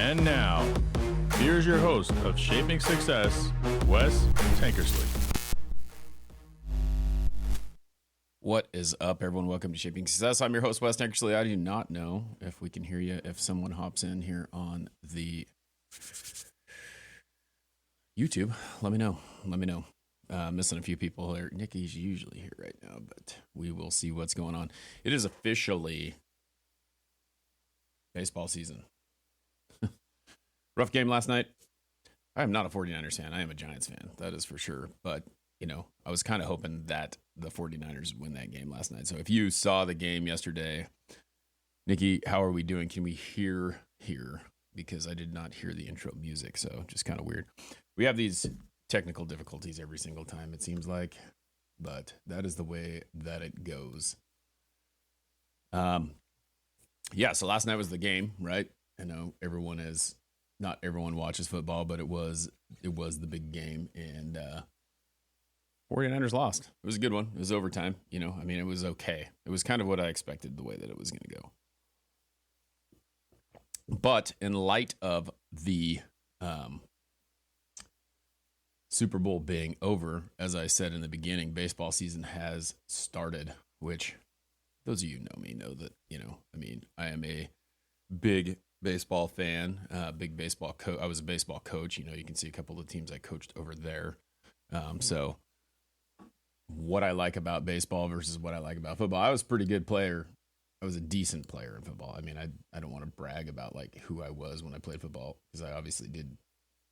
And now, here's your host of Shaping Success, Wes Tankersley. What is up, everyone? Welcome to Shaping Success. I'm your host, Wes Tankersley. I do not know if we can hear you if someone hops in here on the YouTube. Let me know. Missing a few people here. Nikki's usually here right now, but we will see what's going on. It is officially baseball season. Rough game last night. I am not a 49ers fan. I am a Giants fan. That is for sure. But, I was kind of hoping that the 49ers would win that game last night. So if you saw the game yesterday, Nikki, how are we doing? Can we hear here? Because I did not hear the intro music, so just kind of weird. We have these technical difficulties every single time, it seems like. But that is the way that it goes. So last night was the game, right? I know not everyone watches football, but it was the big game, and 49ers lost. It was a good one. It was overtime. It was okay. It was kind of what I expected the way that it was going to go. But in light of the Super Bowl being over, as I said in the beginning, baseball season has started, which those of you who know me know that, I am a big baseball fan, big baseball coach. I was a baseball coach. You can see a couple of the teams I coached over there. So what I like about baseball versus what I like about football, I was a pretty good player. I was a decent player in football. I don't want to brag about like who I was when I played football, because I obviously did.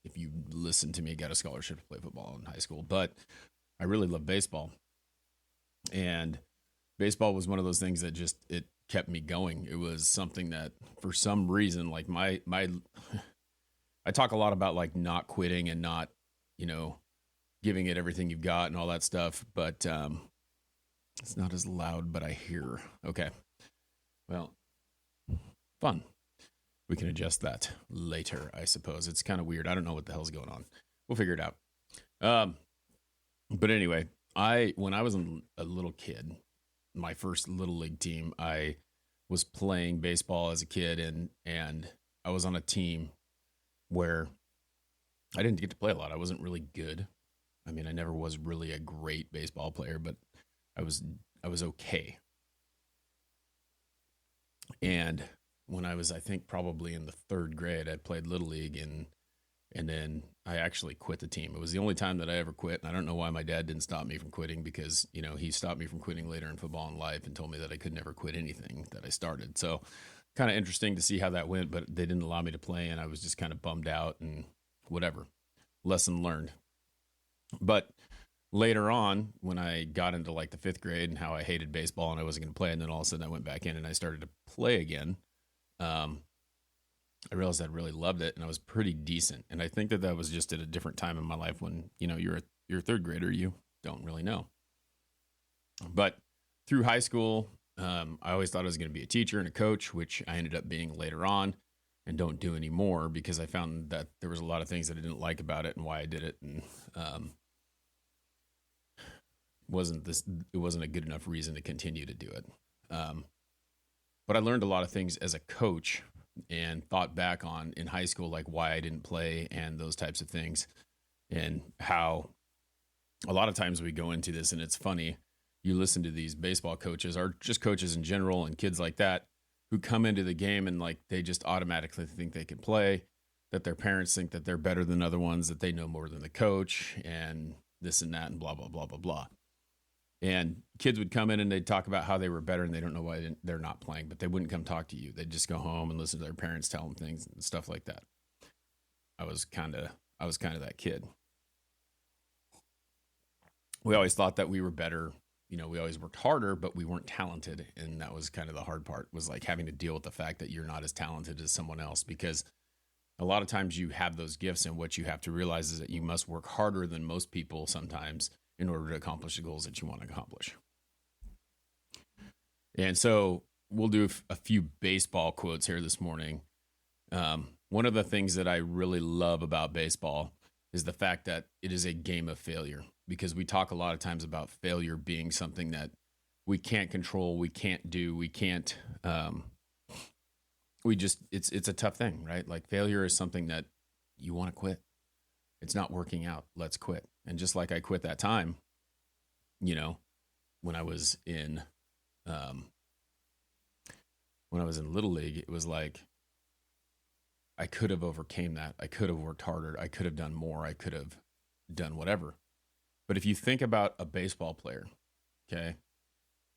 If you listen to me, got a scholarship to play football in high school, but I really love baseball. And baseball was one of those things that just, it kept me going. It was something that for some reason, like I talk a lot about like not quitting and not, giving it everything you've got and all that stuff, but it's not as loud, but I hear. Okay. Well, fun. We can adjust that later, I suppose. It's kind of weird. I don't know what the hell's going on. We'll figure it out. But anyway, when I was a little kid, my first little league team, I was playing baseball as a kid, and I was on a team where I didn't get to play a lot. I wasn't really good. I never was really a great baseball player, but I was okay. And when I was, I think probably in the third grade, I played Little League, and then I actually quit the team. It was the only time that I ever quit, and I don't know why my dad didn't stop me from quitting, because, he stopped me from quitting later in football and life and told me that I could never quit anything that I started. So kind of interesting to see how that went, but they didn't allow me to play, and I was just kind of bummed out and whatever. Lesson learned. But later on, when I got into like the fifth grade and how I hated baseball and I wasn't going to play, and then all of a sudden I went back in and I started to play again, I realized I really loved it, and I was pretty decent. And I think that was just at a different time in my life when, you're a third grader, you don't really know. But through high school, I always thought I was going to be a teacher and a coach, which I ended up being later on and don't do anymore, because I found that there was a lot of things that I didn't like about it and why I did it. And it wasn't a good enough reason to continue to do it. But I learned a lot of things as a coach and thought back on in high school, like why I didn't play and those types of things, and how a lot of times we go into this, and it's funny, you listen to these baseball coaches or just coaches in general and kids like that who come into the game and like they just automatically think they can play, that their parents think that they're better than other ones, that they know more than the coach and this and that and blah, blah, blah, blah, blah. And kids would come in and they'd talk about how they were better and they don't know why they're not playing, but they wouldn't come talk to you. They'd just go home and listen to their parents tell them things and stuff like that. I was kind of that kid. We always thought that we were better. We always worked harder, but we weren't talented. And that was kind of the hard part, was like having to deal with the fact that you're not as talented as someone else, because a lot of times you have those gifts, and what you have to realize is that you must work harder than most people sometimes in order to accomplish the goals that you want to accomplish. And so we'll do a few baseball quotes here this morning. One of the things that I really love about baseball is the fact that it is a game of failure, because we talk a lot of times about failure being something that we can't control, we can't do, we can't it's a tough thing, right? Like failure is something that you want to quit. It's not working out. Let's quit. And just like I quit that time, when I was in, Little League, it was like, I could have overcame that. I could have worked harder. I could have done more. I could have done whatever. But if you think about a baseball player, okay,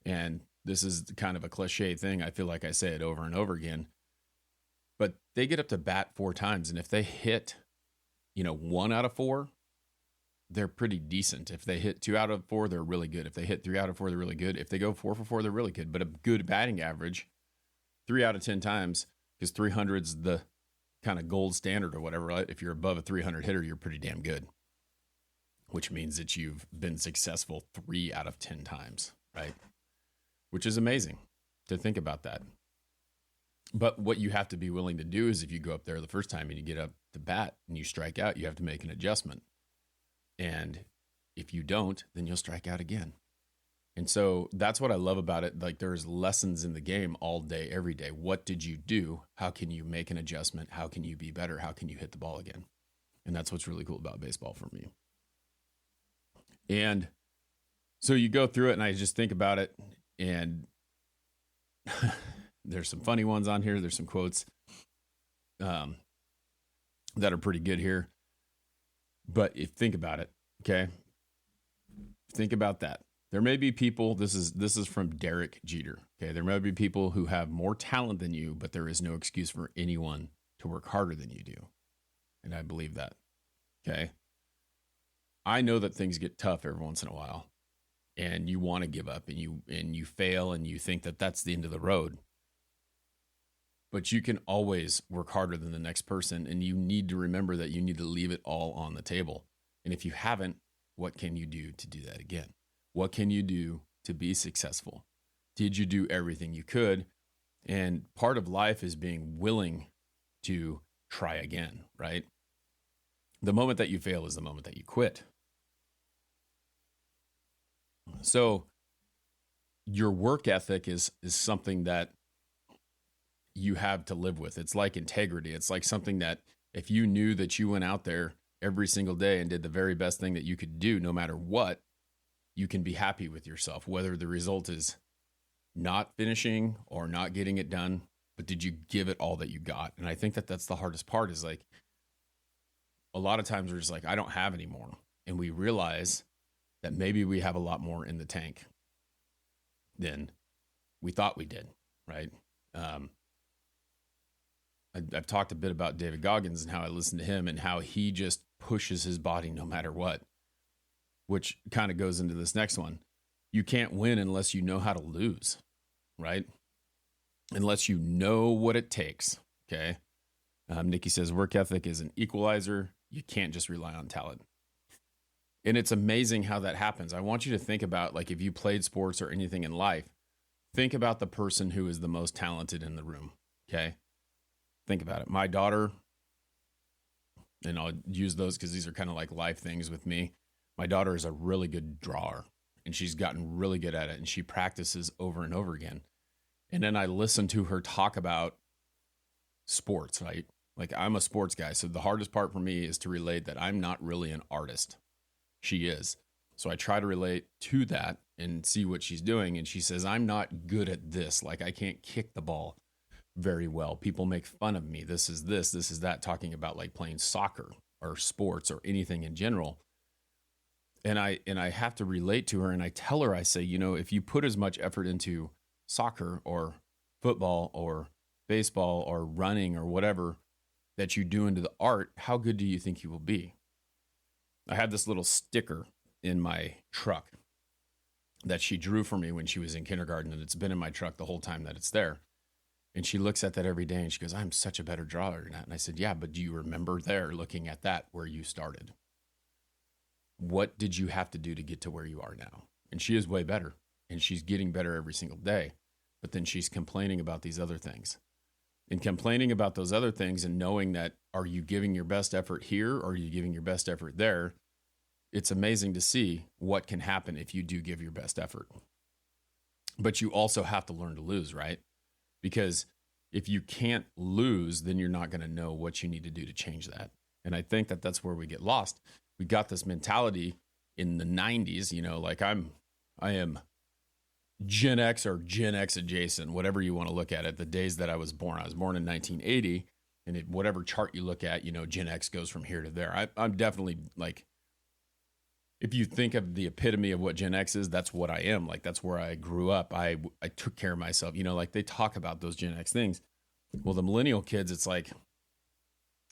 and this is kind of a cliche thing. I feel like I say it over and over again, but they get up to bat 4 times. And if they hit, 1 out of 4, they're pretty decent. If they hit 2 out of 4, they're really good. If they hit 3 out of 4, they're really good. If they go 4 for 4, they're really good. But a good batting average, 3 out of 10 times, because 300's the kind of gold standard or whatever. Right? If you're above a 300 hitter, you're pretty damn good, which means that you've been successful 3 out of 10 times, right? Which is amazing to think about that. But what you have to be willing to do is if you go up there the first time and you get up to bat and you strike out, you have to make an adjustment. And if you don't, then you'll strike out again. And so that's what I love about it. Like there's lessons in the game all day, every day. What did you do? How can you make an adjustment? How can you be better? How can you hit the ball again? And that's what's really cool about baseball for me. And so you go through it and I just think about it, and there's some funny ones on here. There's some quotes that are pretty good here. But think about it, okay? Think about that. There may be people, this is from Derek Jeter, okay? There may be people who have more talent than you, but there is no excuse for anyone to work harder than you do. And I believe that, okay? I know that things get tough every once in a while, and you want to give up, and you fail, and you think that that's the end of the road. But you can always work harder than the next person, and you need to remember that you need to leave it all on the table. And if you haven't, what can you do to do that again? What can you do to be successful? Did you do everything you could? And part of life is being willing to try again, right? The moment that you fail is the moment that you quit. So your work ethic is something that you have to live with. It's like integrity. It's like something that if you knew that you went out there every single day and did the very best thing that you could do, no matter what, you can be happy with yourself, whether the result is not finishing or not getting it done, but did you give it all that you got? And I think that that's the hardest part is like, a lot of times we're just like, I don't have any more. And we realize that maybe we have a lot more in the tank than we thought we did, right? I've talked a bit about David Goggins and how I listen to him and how he just pushes his body no matter what, which kind of goes into this next one. You can't win unless you know how to lose, right? Unless you know what it takes, okay? Nikki says, work ethic is an equalizer. You can't just rely on talent. And it's amazing how that happens. I want you to think about, like, if you played sports or anything in life, think about the person who is the most talented in the room, okay? Think about it. My daughter, and I'll use those because these are kind of like life things with me. My daughter is a really good drawer, and she's gotten really good at it, and she practices over and over again. And then I listen to her talk about sports, right? Like, I'm a sports guy, so the hardest part for me is to relate that I'm not really an artist. She is. So I try to relate to that and see what she's doing. And she says, I'm not good at this. Like, I can't kick the ball very well. People make fun of me. This is that, talking about like playing soccer or sports or anything in general. And I have to relate to her, and I tell her, I say, if you put as much effort into soccer or football or baseball or running or whatever that you do into the art, how good do you think you will be? I have this little sticker in my truck that she drew for me when she was in kindergarten, and it's been in my truck the whole time that it's there. And she looks at that every day and she goes, I'm such a better drawer than that. And I said, yeah, but do you remember there looking at that where you started? What did you have to do to get to where you are now? And she is way better, and she's getting better every single day. But then she's complaining about these other things. And complaining about those other things and knowing that, are you giving your best effort here or are you giving your best effort there? It's amazing to see what can happen if you do give your best effort. But you also have to learn to lose, right? Because if you can't lose, then you're not going to know what you need to do to change that. And I think that that's where we get lost. We got this mentality in the 90s, like I am Gen X or Gen X adjacent, whatever you want to look at it, the days that I was born. I was born in 1980, and whatever chart you look at, Gen X goes from here to there. I'm definitely like, if you think of the epitome of what Gen X is, that's what I am. Like, that's where I grew up. I took care of myself. Like they talk about those Gen X things. Well, the millennial kids, it's like,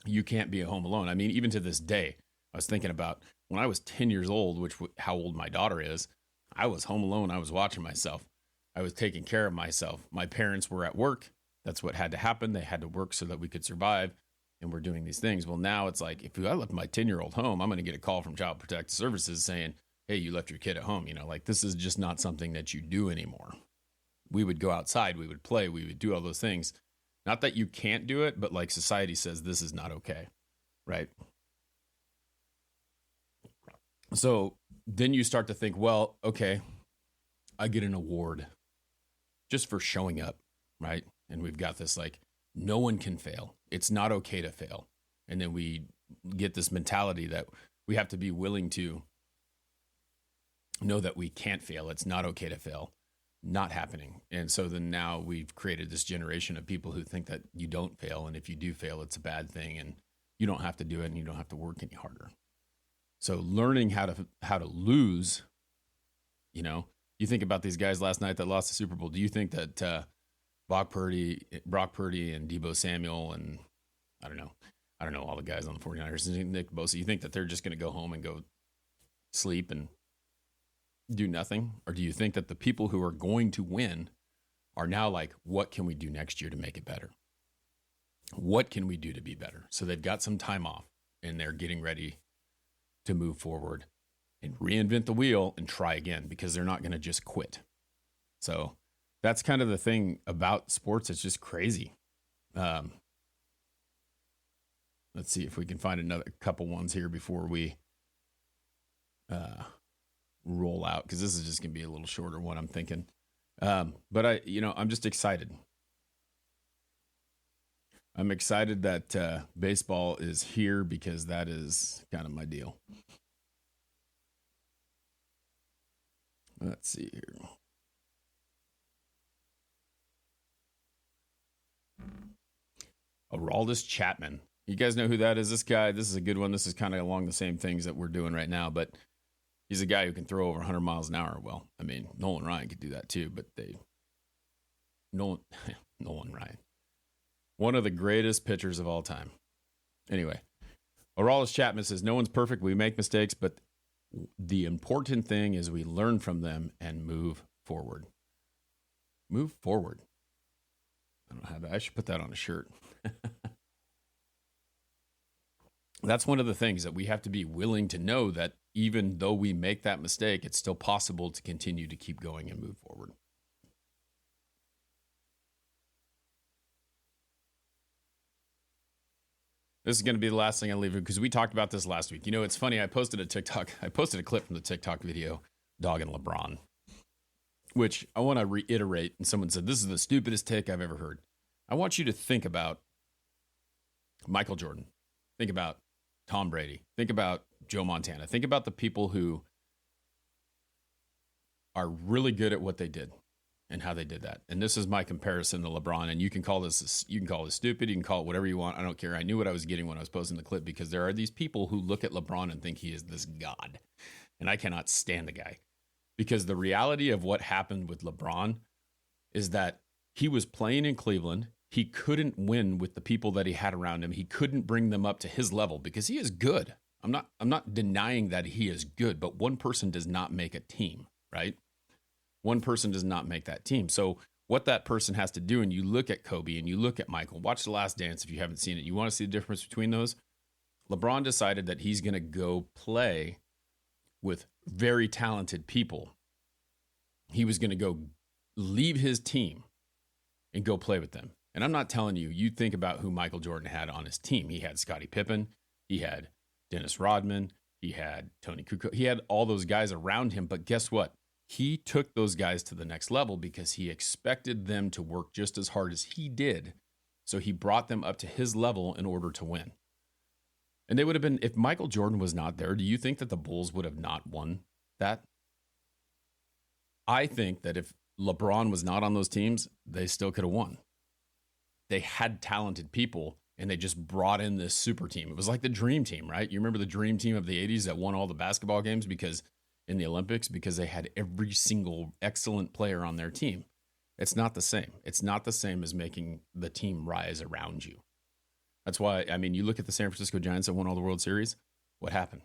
you can't be at home alone. I mean, even to this day, I was thinking about when I was 10 years old, which how old my daughter is, I was home alone. I was watching myself. I was taking care of myself. My parents were at work. That's what had to happen. They had to work so that we could survive. And we're doing these things. Well, now it's like, if I left my 10-year-old home, I'm going to get a call from Child Protective Services saying, hey, you left your kid at home. Like, this is just not something that you do anymore. We would go outside, we would play, we would do all those things. Not that you can't do it, but like society says, this is not okay. Right? So then you start to think, well, okay, I get an award just for showing up. Right? And we've got this like, no one can fail. It's not okay to fail. And then we get this mentality that we have to be willing to know that we can't fail. It's not okay to fail. Not happening. And so then now we've created this generation of people who think that you don't fail. And if you do fail, it's a bad thing and you don't have to do it and you don't have to work any harder. So learning how to lose, you think about these guys last night that lost the Super Bowl. Do you think that Brock Purdy and Deebo Samuel and I don't know all the guys on the 49ers and Nick Bosa, you think that they're just going to go home and go sleep and do nothing? Or do you think that the people who are going to win are now like, what can we do next year to make it better? What can we do to be better? So they've got some time off and they're getting ready to move forward and reinvent the wheel and try again because they're not going to just quit. So that's kind of the thing about sports. It's just crazy. Let's see if we can find another couple ones here before we roll out, because this is just going to be a little shorter one, I'm thinking. But I'm just excited. I'm excited that baseball is here because that is kind of my deal. Let's see here. Aroldis Chapman. You guys know who that is? This guy, this is a good one. This is kind of along the same things that we're doing right now, but he's a guy who can throw over 100 miles an hour. Well, I mean, Nolan Ryan could do that too, but Nolan Ryan, one of the greatest pitchers of all time. Anyway, Aroldis Chapman says, no one's perfect. We make mistakes, but the important thing is we learn from them and move forward. Move forward. I don't have that. I should put that on a shirt. That's one of the things that we have to be willing to know, that even though we make that mistake, it's still possible to continue to keep going and move forward. This is going to be the last thing I leave you, because we talked about this last week. It's funny. I posted a clip from the TikTok video, Dogging LeBron, which I want to reiterate. And someone said, this is the stupidest take I've ever heard. I want you to think about Michael Jordan. Think about Tom Brady. Think about Joe Montana. Think about the people who are really good at what they did and how they did that. And this is my comparison to LeBron. And you can call this stupid. You can call it whatever you want. I don't care. I knew what I was getting when I was posting the clip, because there are these people who look at LeBron and think he is this god. And I cannot stand the guy, because the reality of what happened with LeBron is that he was playing in Cleveland. He couldn't win with the people that he had around him. He couldn't bring them up to his level, because he is good. I'm not denying that he is good, but one person does not make a team, right? One person does not make that team. So what that person has to do, and you look at Kobe and you look at Michael, watch The Last Dance if you haven't seen it. You want to see the difference between those? LeBron decided that he's going to go play with very talented people. He was going to go leave his team and go play with them. And I'm not telling you, you think about who Michael Jordan had on his team. He had Scottie Pippen. He had Dennis Rodman. He had Tony Kukoc. He had all those guys around him. But guess what? He took those guys to the next level because he expected them to work just as hard as he did So he brought them up to his level in order to win. And they would have been, if Michael Jordan was not there, do you think that the Bulls would have not won that? I think that if LeBron was not on those teams, they still could have won. They had talented people, and they just brought in this super team. It was like the dream team, right? You remember the dream team of the 80s that won all the basketball games because in the Olympics, because they had every single excellent player on their team. It's not the same. It's not the same as making the team rise around you. That's why, I mean, you look at the San Francisco Giants that won all the World Series. What happened?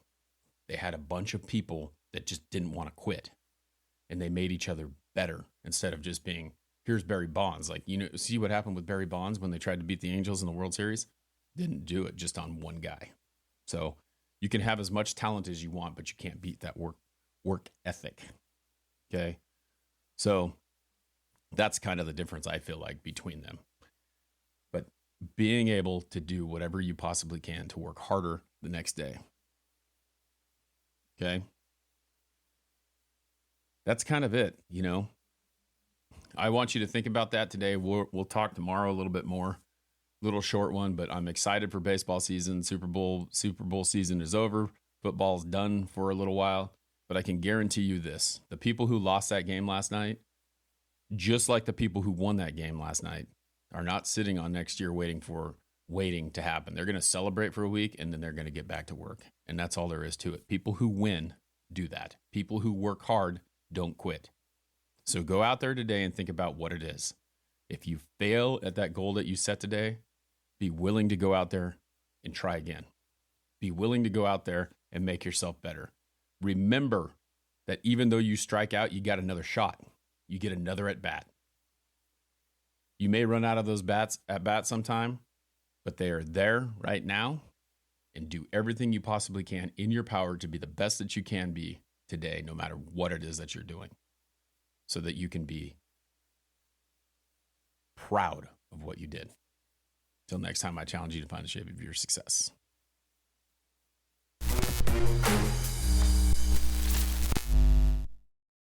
They had a bunch of people that just didn't want to quit. And they made each other better instead of just being, here's Barry Bonds. Like, you know, see what happened with Barry Bonds when they tried to beat the Angels in the World Series? Didn't do it just on one guy. So you can have as much talent as you want, but you can't beat that work ethic. Okay? So that's kind of the difference I feel like between them. But being able to do whatever you possibly can to work harder the next day. Okay? That's kind of it, you know. I want you to think about that today. We'll talk tomorrow a little bit more. Little short one, but I'm excited for baseball season. Super Bowl season is over. Football's done for a little while. But I can guarantee you this. The people who lost that game last night, just like the people who won that game last night, are not sitting on next year waiting to happen. They're going to celebrate for a week, and then they're going to get back to work. And that's all there is to it. People who win do that. People who work hard don't quit. So go out there today and think about what it is. If you fail at that goal that you set today, be willing to go out there and try again. Be willing to go out there and make yourself better. Remember that even though you strike out, you got another shot. You get another at bat. You may run out of those at bat sometime, but they are there right now, and do everything you possibly can in your power to be the best that you can be today, no matter what it is that you're doing, so that you can be proud of what you did. Till next time, I challenge you to find the shape of your success.